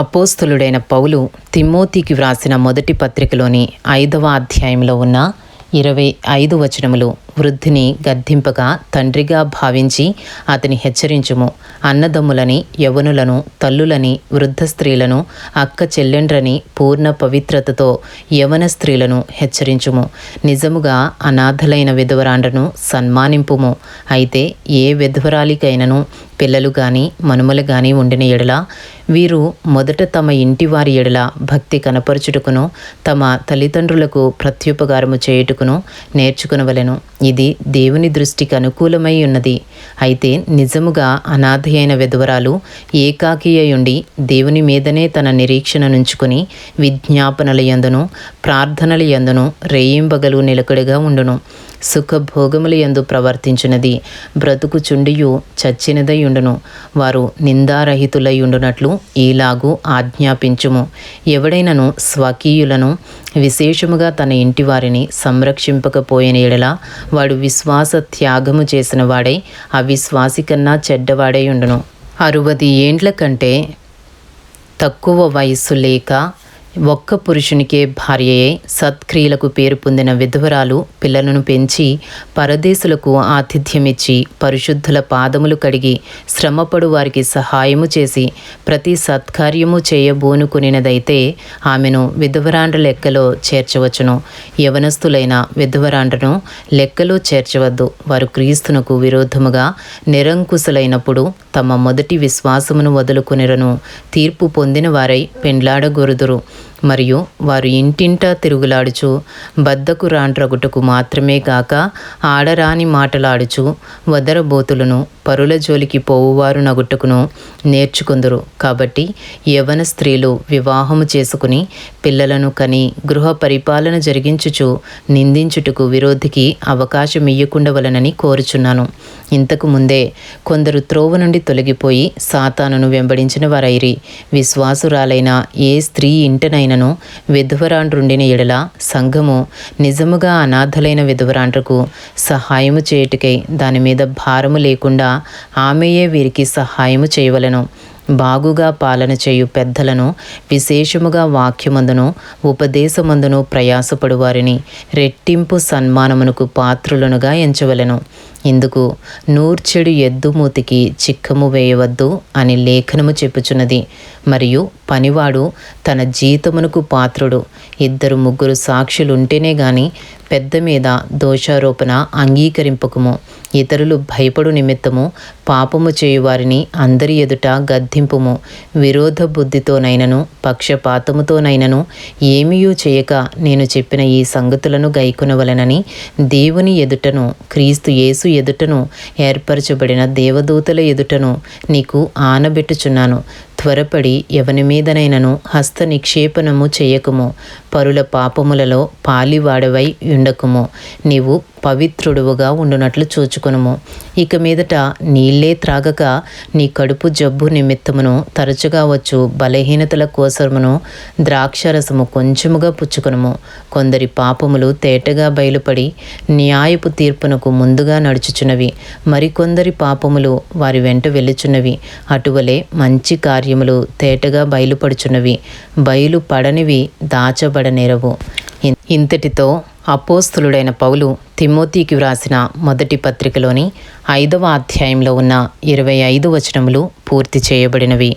అపోస్తలుడైన పౌలు తిమోతికి వ్రాసిన మొదటి పత్రికలోని 5వ అధ్యాయంలో ఉన్న 25 వచనములు వృద్ధిని గద్దింపగా తండ్రిగా భావించి అతని హెచ్చరించుము. అన్నదమ్ములని, యవనులను, తల్లులని, వృద్ధ స్త్రీలను, అక్క చెల్లెండ్రని పూర్ణ పవిత్రతతో యవన స్త్రీలను హెచ్చరించుము. నిజముగా అనాథలైన విధవరాండ్రను సన్మానింపుము. అయితే ఏ విధవరాలికైనను పిల్లలు గాని మనుమలు గాని ఉండిన ఎడల వీరు మొదట తమ ఇంటి వారి ఎడల భక్తి కనపరచుటకును తమ తల్లిదండ్రులకు ప్రత్యుపకారము చేయుటకును నేర్చుకునవలెను. ఇది దేవుని దృష్టికి అనుకూలమై ఉన్నది. అయితే నిజముగా అనాథ అయిన విధవరాలు ఏకాకి అయుండి దేవుని మీదనే తన నిరీక్షణ నుంచుకుని విజ్ఞాపనల యందును ప్రార్థనల యందును రేయింబగలు నిలకడగా ఉండును. సుఖభోగముల యందు ప్రవర్తించున్నది బ్రతుకుచుండియు చచ్చినదై ఉండును. వారు నిందారహితులై ఉండునట్లు ఈలాగు ఆజ్ఞాపించుము. ఎవడైనను స్వకీయులను విశేషముగా తన ఇంటి వారిని సంరక్షింపకపోయిన ఎడల వాడు విశ్వాస త్యాగము చేసిన వాడై అవిశ్వాసి కన్నా చెడ్డవాడై ఉండును. 60 ఏండ్ల కంటే తక్కువ వయస్సు లేక ఒక్క పురుషునికే భార్యయే సత్క్రియలకు పేరు పొందిన విధవరాలు పిల్లలను పెంచి పరదేశులకు ఆతిథ్యమిచ్చి పరిశుద్ధుల పాదములు కడిగి శ్రమపడు వారికి సహాయము చేసి ప్రతి సత్కార్యము చేయబోనుకునినదైతే ఆమెను విధవరాండ్ర లెక్కలో చేర్చవచ్చును. యవనస్తులైన విధవరాండ్రను లెక్కలో చేర్చవద్దు. వారు క్రీస్తునకు విరోధముగా నిరంకుశులైనప్పుడు తమ మొదటి విశ్వాసమును వదులుకొనిరను తీర్పు పొందిన వారై పెండ్లాడగొరుదురు. మరియు వారు ఇంటింటా తిరుగులాడుచు బద్దకు రాండ్రగుటకు మాత్రమే కాక ఆడరాని మాటలాడుచు వదరబోతులను పరుల జోలికి పోవువారు నగుటకును నేర్చుకుందురు. కాబట్టి యవన స్త్రీలు వివాహము చేసుకుని పిల్లలను కని గృహ పరిపాలన జరిగించుచు నిందించుటకు విరోధికి అవకాశం ఇయ్యకుండవలనని కోరుచున్నాను. ఇంతకు ముందే కొందరు త్రోవ నుండి తొలగిపోయి సాతానును వెంబడించిన వారైరి. విశ్వాసురాలైన ఏ స్త్రీ ఇంటనైనను విధవరాండ్రుండిన ఎడల సంఘము నిజముగా అనాథలైన విధవరాండ్రకు సహాయము చేయుటకై దాని మీద భారము లేకుండా ఆమెయే వీరికి సహాయము చేయవలెను. బాగుగా పాలన చేయు పెద్దలను విశేషముగా వాక్యమందును ఉపదేశమందును ప్రయాసపడు వారిని రెట్టింపు సన్మానమునకు పాత్రులనుగా ఎంచవలెను. ఇందుకు నూర్చెడు ఎద్దు మూతికి చిక్కము వేయవద్దు అని లేఖనము చెప్పుచున్నది. మరియు పనివాడు తన జీతమునకు పాత్రుడు. 2-3 సాక్షులుంటేనే గాని పెద్ద మీద దోషారోపణ అంగీకరింపకుము. ఇతరులు భయపడు నిమిత్తము పాపము చేయువారిని అందరి ఎదుట గద్దింపుము. విరోధ బుద్ధితోనైనను పక్షపాతముతోనైనను ఏమీయూ చేయక నేను చెప్పిన ఈ సంగతులను గైకొనవలెనని దేవుని ఎదుటను క్రీస్తు యేసు ఎదుటను ఏర్పరచబడిన దేవదూతల ఎదుటను నీకు ఆనబెట్టుచున్నాను. త్వరపడి ఎవని మీదనైనను హస్త నిక్షేపణము చేయకుము. పరుల పాపములలో పాలివాడవై ఉండకుము. నీవు పవిత్రుడువుగా ఉండునట్లు చూచుకొనుము. ఇక మీదట నీళ్ళే త్రాగక నీ కడుపు జబ్బు నిమిత్తమును తరచుగా వచ్చు బలహీనతల కోసమును ద్రాక్షరసము కొంచెముగా పుచ్చుకొనుము. కొందరి పాపములు తేటగా బయలుపడి న్యాయపు తీర్పునకు ముందుగా నడుచుచున్నవి. మరికొందరి పాపములు వారి వెంట వెళ్ళుచున్నవి. అటువలే మంచి కార్యములు తేటగా బయలుపడుచున్నవి. బయలుపడనివి దాచబడనేరవు. ఇంతటితో అపోస్తలుడైన పౌలు తిమోతికి వ్రాసిన మొదటి పత్రికలోని 5వ అధ్యాయంలో ఉన్న 25 వచనములు పూర్తి చేయబడినవి.